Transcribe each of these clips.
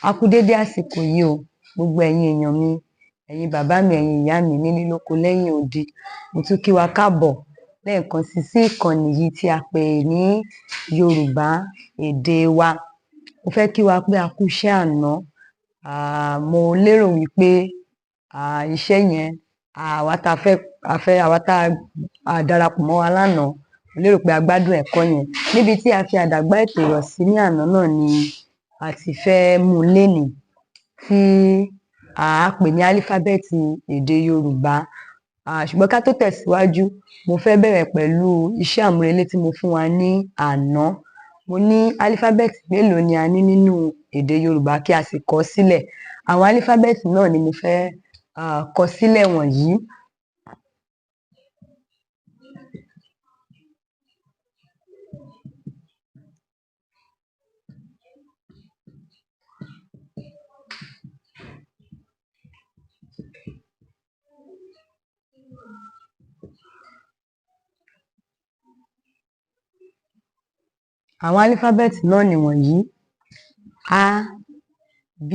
A kú dédé àsìkò yìí o, gbogbo ẹ̀yin èèyàn mi, ẹ̀yin bàbá mi, ẹ̀yin ìyá mi nílé lóko lẹ́yìn odi. Mo tún kí wa káàbọ̀ lẹ́ẹ̀kan sí ìkànnì yìí tí a pè ní Yorùbá Èdè Wa. Mo fẹ́ kí wa pé a kú iṣẹ́ àná. Mo lérò wípé iṣẹ́ yẹn àwa tá a darapọ̀ mọ́ wa lánàá, mo lérò pé a gbádùn ẹ̀kọ́ yẹn. Níbi tí a fi àdàgbà ètò rọ̀ sí ní àná náà ni a ti fẹ́ mú lénìí, tí a pè ní álífábẹ́ẹ̀tì èdè Yorùbá. Ṣùgbọ́n ká tó tẹ̀síwájú, mo fẹ́ bẹ̀rẹ̀ pẹ̀lú iṣẹ́ àmúrelé tí mo fún wa ní àná. Mo ní álífábẹ́ẹ̀tì mélòó ni a ní nínú èdè Yorùbá kí a sì kọ sílẹ̀. Àwọn álífábẹ́ẹ̀tì náà ni mo fẹ́ kọ sílẹ̀ wọ̀nyí. Àwọn álífábẹ́ẹ̀tì náà ni wọ̀nyí: A, B,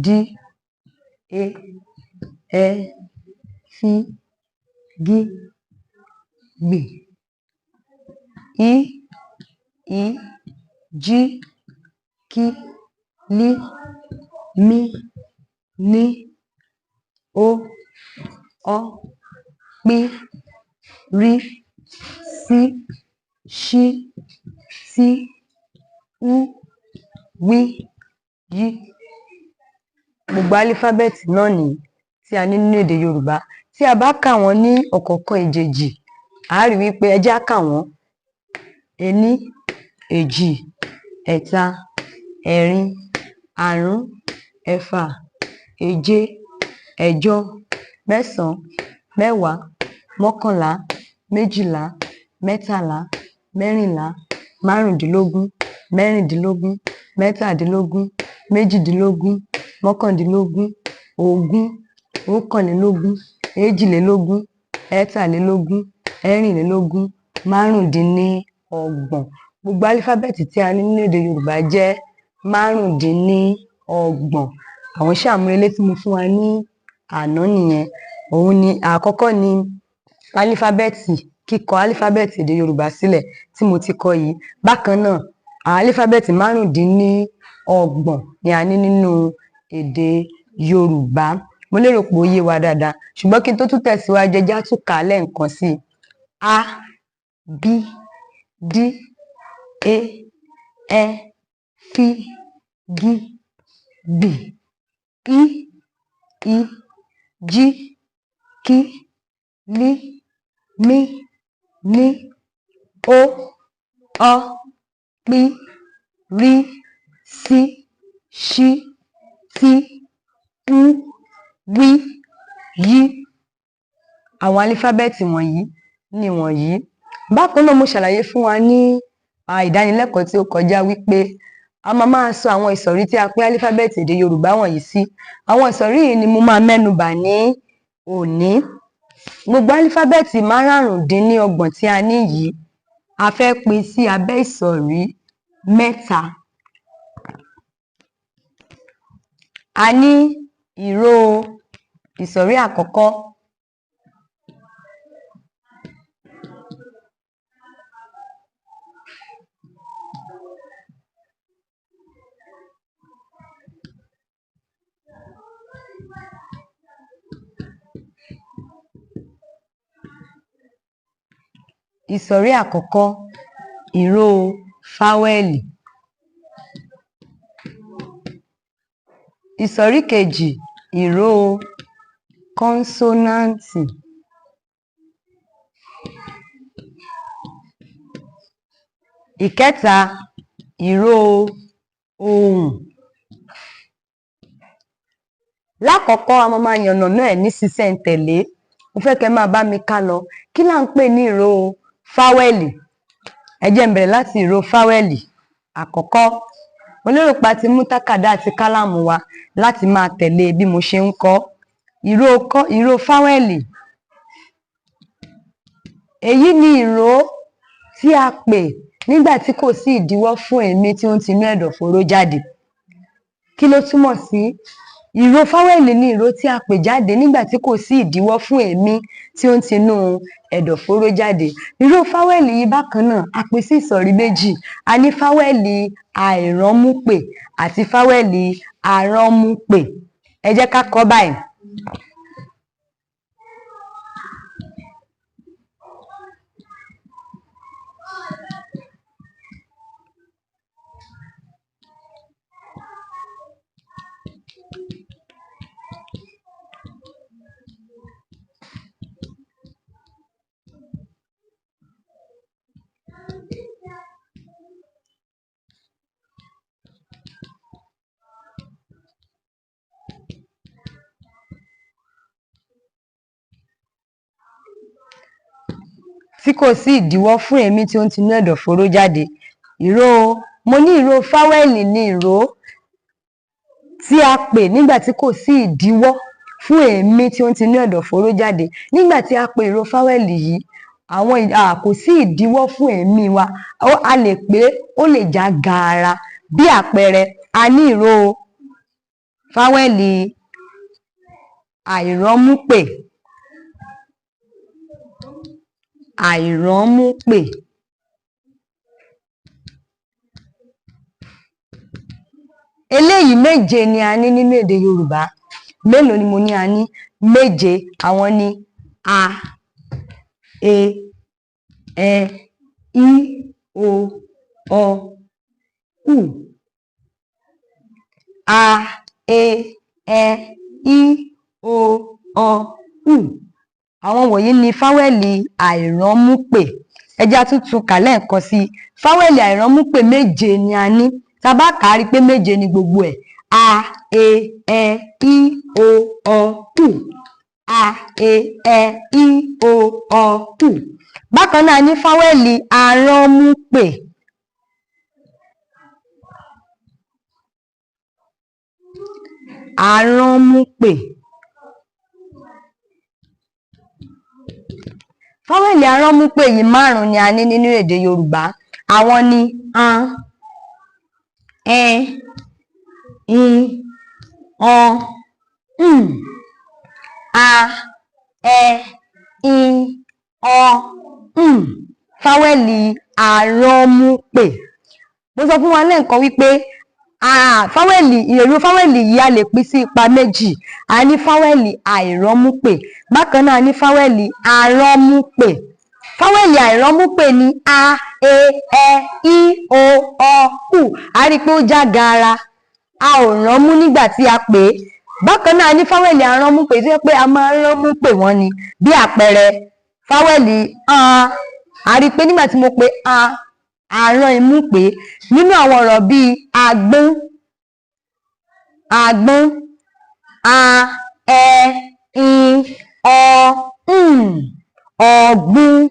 D, E, F, G, B, I, J, K, L, M, N, O, P, R, S, Ş, T, U, W, Y. Gbogbo álífábẹ́ẹ̀tì náà ni tí a ní nínú èdè Yorùbá. Tí a bá kà wọ́n ní ọ̀kọ̀ọ̀kan èjèèjì, a rí wípé ẹ jẹ́ á kà wọ́n: ení, èjì, ẹ̀ta, ẹ̀rin, àrún, ẹ̀fà, èje, ẹ̀jọ, mẹ́sàn-án, mẹ́wàá, mọ́kànlá, méjìlá, mẹ́tàlá, mẹ́rìnlá, márùndínlógún, mẹ́rìndínlógún, mẹ́tàdínlógún, méjìdínlógún, mọ́kàndínlógún, ogún, ọ̀kànlélógún, èjìlélógún, ẹ̀tàlélógún, ẹ̀rìnlélógún, márùndínlọ́gbọ̀n. Gbogbo álífábẹ́ẹ̀tì tí a ní nínú èdè Yorùbá jẹ́ márùndínlọ́gbọ̀n. Àwọn iṣẹ́ àmúrelé tí mo fún wa ní àná nìyẹn. Òun ni àkọ́kọ́ ni álífábẹ́ẹ̀tì, kíkọ álífábẹ́ẹ̀tì èdè Yorùbá sílẹ̀ tí mo ti kọ yìí. Bákan náà, álífábẹ́ẹ̀tì márùndínlọ́gbọ̀n ni a ní nínú èdè Yorùbá. Mo lérò pé ó yé wa dáadáa, ṣùgbọ́n kí n tó tún tẹ̀síwájú, ẹ jẹ́ á tún kà á lẹ́ẹ̀kan sí i: A, B, D, E, F, G, B, I, J, K, L, M, N, O, P, R, S, Ş, T, U, W, Y. Àwọn álífábẹ́ẹ̀tì wọ̀nyí ni wọ̀nyí. Bákan náà, mo ṣàlàyé fún wa ní ìdánilẹ́kọ̀ọ́ tí ó kọjá wípé a máa sọ àwọn ìsọ̀rí tí a pín álífábẹ́ẹ̀tì èdè Yorùbá wọ̀nyí sí. Àwọn ìsọ̀rí yìí ni mo máa mẹ́nu bà ní òní. Gbogbo álífábẹ́ẹ̀tì márùndínlọ́gbọ̀n tí a ní yìí, a fẹ́ pín sí abẹ́ ìsọ̀rí mẹ́ta. A ní ìró ìsọ̀rí àkọ́kọ́. Ìsọ̀rí àkọ́kọ́, ìró fáwẹ́ẹ̀lì. Ìsọ̀rí kejì, ìró kọ́nsọ́náǹtì. Ìkẹta, ìró ohùn. Lákọ̀ọ́kọ́, a máa yànnàná ẹ̀ ní sísẹ̀ntẹ̀lé. Mo fẹ́ kẹ́ máa bá mi ká lọ. Kí là ń pè ní ìró fáwẹ́ẹ̀lì? Ẹ jẹ́ n bẹ̀rẹ̀ láti ìró fáwẹ́ẹ̀lì àkọ́kọ́. Mo lérò pé a ti mú tákàdá àti kálámù wa láti máa tẹ̀lé bí mo ṣe ń kọ. Ìró fáwẹ́ẹ̀lì. Èyí ni ìró tí a pè nígbà tí kò sí ìdíwọ́ fún èémí tí ó ń tinú ẹ̀dọ̀fóró jáde. Kí ló túmọ̀ sí? Ìró fáwẹ́lì ni ìró tí a pè jáde nígbà tí kò sí ìdíwọ́ fún èémí tí ó ń tinú ẹ̀dọ̀fóró jáde. Ìró fáwẹ́lì yìí bákan náà a pín sí ìsọ̀rí méjì. A ní fáwẹ́lì àìrọ́múpè àti fáwẹ́lì aránmúpè. Ẹ jẹ́ ká kọ báyìí. Tí kò sí ìdíwọ́ fún èémí tí ó ń tinú ẹ̀dọ̀fóró jáde. Mo ní ìró fáwẹ́lì ni ìró tí a pè nígbà tí kò sí ìdíwọ́ fún èémí tí ó ń tinú ẹ̀dọ̀fóró jáde. Nígbà tí a pe ìró fáwẹ́lì yìí, kò sí ìdíwọ́ fún èémí wa. A lè pé ó lè já gaara. Bí àpẹẹrẹ, a ní ìró fáwẹ́lì àìrọ́múpè. Àìrọ́múpè. Eléyìí méje ni a ní nínú èdè Yorùbá. Mélòó ni mo ní a ní? Méje. Àwọn ni a, e, ẹ, í, o, ọ, ù. A, e, ẹ, í, o, ọ, ù. Àwọn wọ̀nyí ni fáwẹ́lì àìrọ́múpè. Ẹ jẹ́ á tún tun kà lẹ́ẹ̀kan sí i. Fáwẹ́lì àìrọ́múpè méje ni a ní. Tá a bá kà á rí i pé méje ni gbogbo ẹ̀. A, e, ẹ, í, o, ọ, ù. A, e, ẹ, í, o, ọ, ù. Bákan náà a ní fáwẹ́lì aránmúpè. Aránmúpè. Fáwẹ́lì aránmúpè yìí márùn-ún ni a ní nínú èdè Yorùbá. Àwọn ni an, ẹ, i, ọ, ùn. A, ẹ, i, ọ, ùn. Fáwẹ́lì aránmúpè. Mo sọ fún wa lẹ́ẹ̀kan wípé ìró fáwẹ́lì yìí a lè pín sí ipa méjì. A ní fáwẹ́lì àìrọ́múpè. Bákan náà a ní fáwẹ́lì aránmúpè. Fáwẹ́lì àìrọ́múpè ni a, e, ẹ, í, o, ọ, ù. A rí i pé ó já gaara. A ò ránmú nígbà tí a pè é. Bákan náà a ní fáwẹ́lì aránmúpè tí ó jẹ́ pé a máa ń ránmú pè wọ́n ni. Bí àpẹẹrẹ, fáwẹ́lì an. A rí i pé nígbà tí mo pe an, a rán imú pè é. Nínú àwọn ọ̀rọ̀ bíi agbọ́n, àgbọn, a, ẹ, in, ọ, ùn, ọ̀gbun.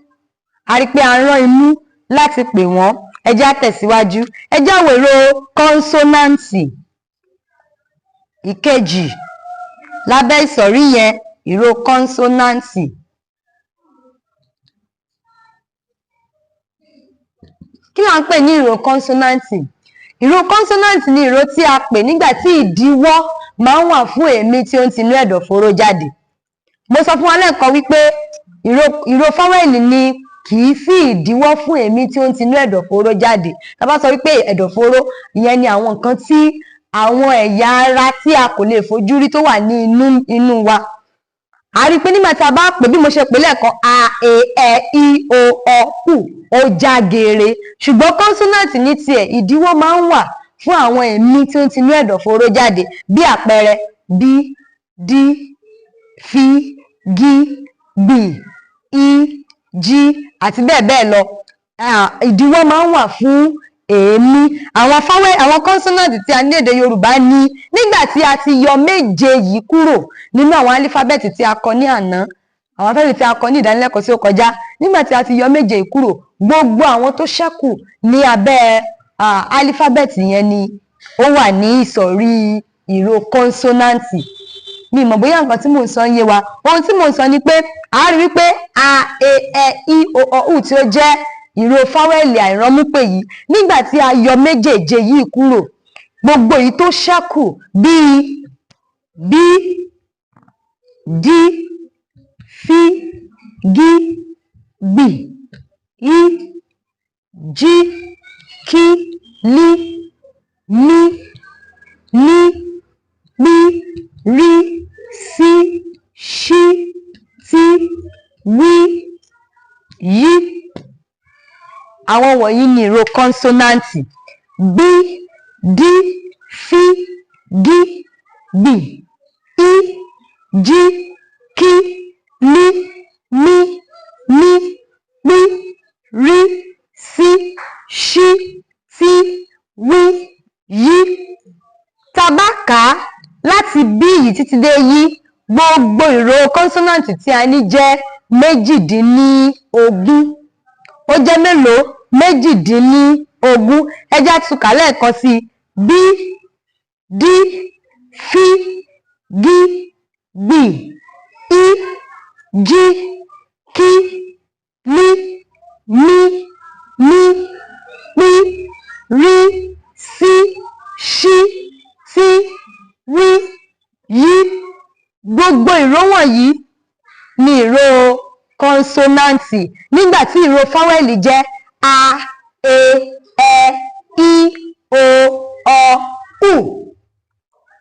A rí i pé a rán imú láti pè wọ́n. Ẹ jẹ́ á tẹ̀síwájú. Ẹ jẹ́ á wo ìró kọ́nsọ́náǹtì. Ìkejì lábẹ́ ìsọ̀rí yẹn, ìró kọ́nsọ́náǹtì. Kí là ń pè ní ìró kọ́nsọ́náǹtì? Ìró kọ́nsọ́náǹtì ni ìró tí a pè nígbà tí ìdíwọ́ máa ń wà fún èémí tí ó ń tinú ẹ̀dọ̀fóró jáde. Mo sọ fún wa lẹ́ẹ̀kan wípé ìró fáwẹ́lì ni kì í sí ìdíwọ́ fún èémí tí ó ń tinú ẹ̀dọ̀fóró jáde. Tá a bá sọ wípé ẹ̀dọ̀fóró, ìyẹn ni àwọn nǹkan tí àwọn ẹ̀yà ara tí a kò lè fojú rí tó wà ní inú wa. A rí i pé nígbà tí a bá pè bí mo ṣe pè lẹ́ẹ̀kan, a, e, ẹ, í, o, ọ, ù, ó já geere. Ṣùgbọ́n kọ́nsọ́náǹtì ní tiẹ̀ ìdíwọ́ máa ń wà fún àwọn èémí tí ó ń tinú ẹ̀dọ̀fóró jáde. Bí àpẹẹrẹ, bí, dí, fí, gí, gbì, í, jí àti bẹ́ẹ̀ bẹ́ẹ̀ lọ. Ìdíwọ́ máa ń wà fún èémí. Àwọn kọ́nsọ́náǹtì tí a ní èdè Yorùbá ní nígbà tí a ti yọ méje yìí kúrò nínú àwọn álífábẹ́ẹ̀tì tí a kọ ní àná, àwọn álífábẹ́ẹ̀tì tí a kọ ní ìdánilẹ́kọ̀ọ́ tí ó kọjá. Nígbà tí a ti yọ méje yìí kúrò, gbogbo àwọn tó ṣẹ́kù ní abẹ́ álífábẹ́ẹ̀tì yẹn ni ó wà ní ìsọ̀rí ìró kọ́nsọ́náǹtì. Mi mọ̀ bóyá nǹkan tí mò ń sọ ń yé wa. Ohun tí mò ń sọ ni pé a rí wípé a, e, ẹ, í, o, ọ, ù tí ó jẹ́ ìró fáwẹ́lì àìrọ́múpè yìí, nígbà tí a yọ méjèèje yìí kúrò, gbogbo èyí tó ṣẹ́kù bíi b, d, f, g, b, i, j, k, l, m, n, p, r, s, sh, t, w, y. Àwọn wọ̀nyí ni ìró kọ́nsọ́náǹtì b, d, f, g, b, i, j, k, l, m, n, p, r, s, sh, t, w, y. Tá bá kà á láti b yìí títí dé y, gbogbo ìró kọ́nsọ́náǹtì tí a ní jẹ́ méjìdínlógún. Ó jẹ́ mélòó? Méjìdínlógún. Ẹ jẹ́ á tún kà lẹ́ẹ̀kan sí b, d, f, g, b, i, j, k, l, m, n, p, r, s, sh, t, w, y. Gbogbo ìró wọ̀nyí ni ìró kọ́nsọ́náǹtì, nígbà tí ìró fáwẹ́lì jẹ́ a, e, ẹ, i, o, ọ, u.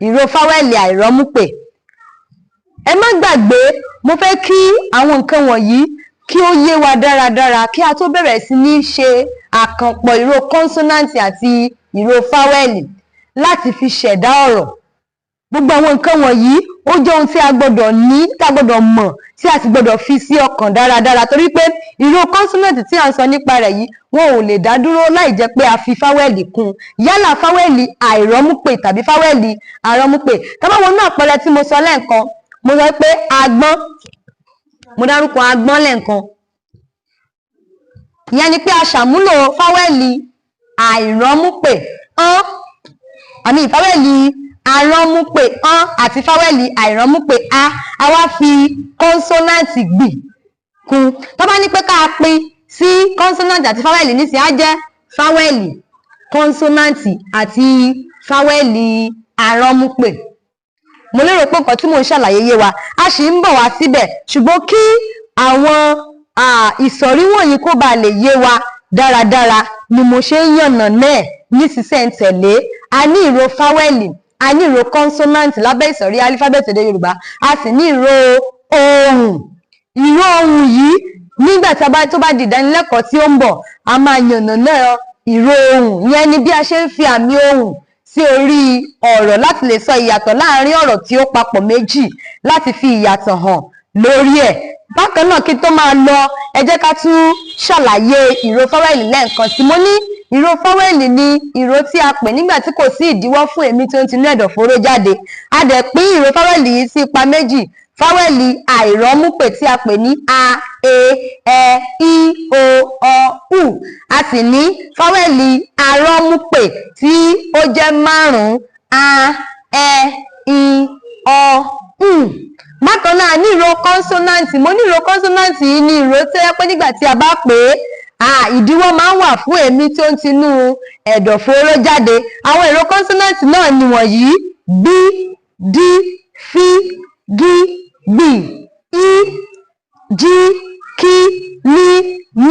Ìró fáwẹ́lì àìrọ́múpè. Ẹ má gbàgbé, mo fẹ́ kí àwọn nǹkan wọ̀nyí kí ó yé wa dáradára kí a tó bẹ̀rẹ̀ sí ní ṣe àkànpọ̀ ìró kọ́nsọ́náǹtì àti ìró fáwẹ́lì láti fi ṣẹ̀dá ọ̀rọ̀. Gbogbo àwọn nǹkan wọ̀nyí ó jẹ́ ohun tí a gbọ́dọ̀ ní, tí a gbọ́dọ̀ mọ̀, tí a sì gbọ́dọ̀ fi sí ọkàn dáradára, torí pé ìró kọ́nsọ́náǹtì tí à ń sọ nípa rẹ̀ yìí wọn ò lè dá dúró láì jẹ́ pé a fi fáwẹ́lì kún, yálà fáwẹ́lì àìrọ́múpè tàbí fáwẹ́lì àrọ́múpè. Tá bá wo inú àpẹẹrẹ tí mo sọ lẹ́ẹ̀kan, mo sọ pé agbọ́n, mo dárúkọ agbọ́n lẹ́ẹ̀kan. Ìyẹn ni pé a ṣàmúlò fáwẹ́lì àìrọ́múpè ọ́n, àmì fáwẹ́lì àrọ́múpè ọ́n àti fáwẹ́lì àìrọ́múpè a, a wá fi kọ́nsọ́náǹtì gbì kún. Tó bá ní pé ká pín sí kọ́nsọ́náǹtì àti fáwẹ́lì nísìnyí, á jẹ́ fáwẹ́lì, kọ́nsọ́náǹtì àti fáwẹ́lì àrọ́múpè. Mo lérò pé nǹkan tí mò ń ṣàlàyé yé wa, a sì ń bọ̀ wá síbẹ̀, ṣùgbọ́n kí àwọn ìsọ̀rí wọ̀nyí kó ba lè yé wa dáradára ni mo ṣe ń yànnà náà ní sísẹ̀ntẹ̀lé. A ní ìró fáwẹ́lì, a ní ìró kọ́nsọ́náǹtì lábẹ́ ìsọ̀rí álífábẹ́ẹ̀tì èdè Yorùbá, a sì ní ìró ohùn. Ìró ohùn yìí nígbà tó bá di ìdánilẹ́kọ̀ọ́ tí ó ń bọ̀, a máa yànnà náà ìró ohùn. Ìyẹn ni bí a ṣe ń fi àmì ohùn sí orí ọ̀rọ̀ láti lè sọ ìyàtọ̀ láàárín ọ̀rọ̀ tí ó papọ̀ méjì, láti fi ìyàtọ̀ hàn lórí ẹ̀. Bákan náà, kí tó máa lọ, ẹ jẹ́ ká tún ṣàlàyé ìró fáwẹ́lì lẹ́ẹ̀kan sí. Mo ní ìró fáwẹ́lì ni ìró tí a pè nígbà tí kò sí ìdíwọ́ fún èémí tí ó ń tinú ẹ̀dọ̀fóró jáde. A dẹ̀ pín ìró fáwẹ́lì yìí sí ipa méjì: fáwẹ́lì àìrọ́múpè tí a pè ní a, e, ẹ, i, o, ọ, u. A sì ní fáwẹ́lì àrọ́múpè tí ó jẹ́ 5: a, ẹ, i, ọ, u. Bákan náà, ní ìró kọ́nsọ́náǹtì, mo ní ìró kọ́nsọ́náǹtì yìí ní ìró tó yẹ pé nígbà tí a bá pè é, ìdíwọ́ máa ń wà fún èémí tí ó ń tinú ẹ̀dọ̀fóró jáde. Àwọn ìró kọ́nsọ́náǹtì náà ni wọ̀nyí: b, d, f, g, b, i, j, k, l, m,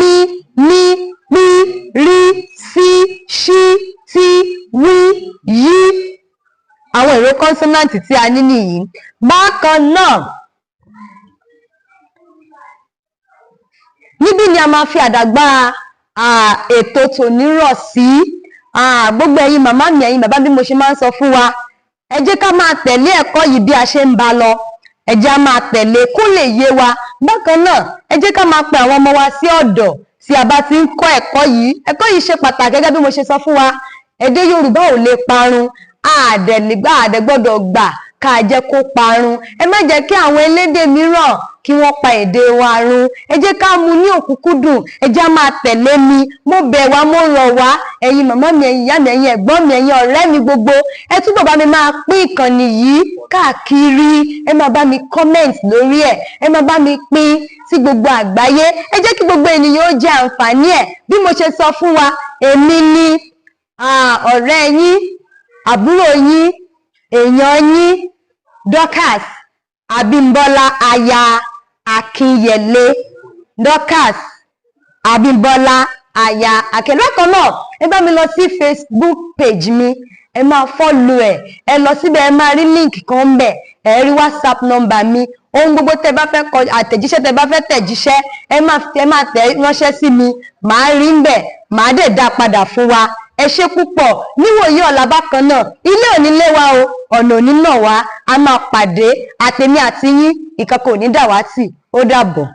n, p, r, s, sh, t, w, y. Àwọn ìró kọ́nsọ́náǹtì tí a ní nìyí. Bákan náà, níbí ni a máa fi àdàgbà ètò tòní rọ̀ sí. Gbogbo ẹ̀yin màmá mi, ẹ̀yin bàbá, bí mo ṣe máa ń sọ fún wa, ẹ jẹ́ ká máa tẹ̀lé ẹ̀kọ́ yìí bí a ṣe ń bá lọ. Ẹ jẹ́ á máa tẹ̀lé kó lè yé wa. Bákan náà, ẹ jẹ́ ká máa pe àwọn ọmọ wa sí ọ̀dọ̀ tí a bá ti ń kọ́ ẹ̀kọ́ yìí. Ẹ̀kọ́ yìí ṣe pàtàkì gẹ́gẹ́ bí mo ṣe sọ fún wa. Èdè Yorùbá ò lè parun, àdẹ̀ gbọ́dọ̀ gbà ká jẹ́ kó parun. Ẹ má jẹ́ kí àwọn elédè mìíràn kí wọ́n pa èdè wa run. Ẹ jẹ́ ká mú ní òkúnkúndùn, ẹ jẹ́ á máa tẹ̀lé mi. Mo bẹ̀ wá, mo rọ̀ wá, ẹ̀yin màmá mi, ẹ̀yin ìyá mi, ẹ̀yin ẹ̀gbọ́n mi, ẹ̀yin ọ̀rẹ́ mi gbogbo, ẹ túbọ̀ bá mi máa pín ìkànnì yìí káàkiri. Ẹ máa bá mi comment lórí ẹ̀, ẹ máa bá mi pín sí gbogbo àgbáyé. Ẹ jẹ́ kí gbogbo ènìyàn ó jẹ àǹfààní ẹ̀. Bí mo ṣe sọ fún wa, èmi ni ọ̀rẹ́ yín, àbúrò yín èèyàn yín Dorcas Abímbọ́lá aya Akínyẹlé. Dorcas Abímbọ́lá aya Akínyẹlé. Bákan náà ẹ bá mi lọ sí Facebook page mi, ẹ máa follow ẹ lọ síbẹ̀, ẹ máa rí link kan ń bẹ̀, ẹ rí WhatsApp number mi. Ohun gbogbo tẹ bá fẹ́ kọ àtẹ̀jíṣẹ́, tẹ bá fẹ́ tẹ̀jíṣẹ́, ẹ máa tẹ̀ ránṣẹ́ sí mi, màá rí ń bẹ̀, màá dẹ̀ dá padà fún wa. Ẹ ṣé púpọ̀. Níwòyí ọ̀la bákan náà, ilé ò ní lé wa o, ọ̀nà ò ní nà wá, a máa pàdé àtèmi àti yín, ìkankan ò ní dàwátì. Ó dàbọ̀.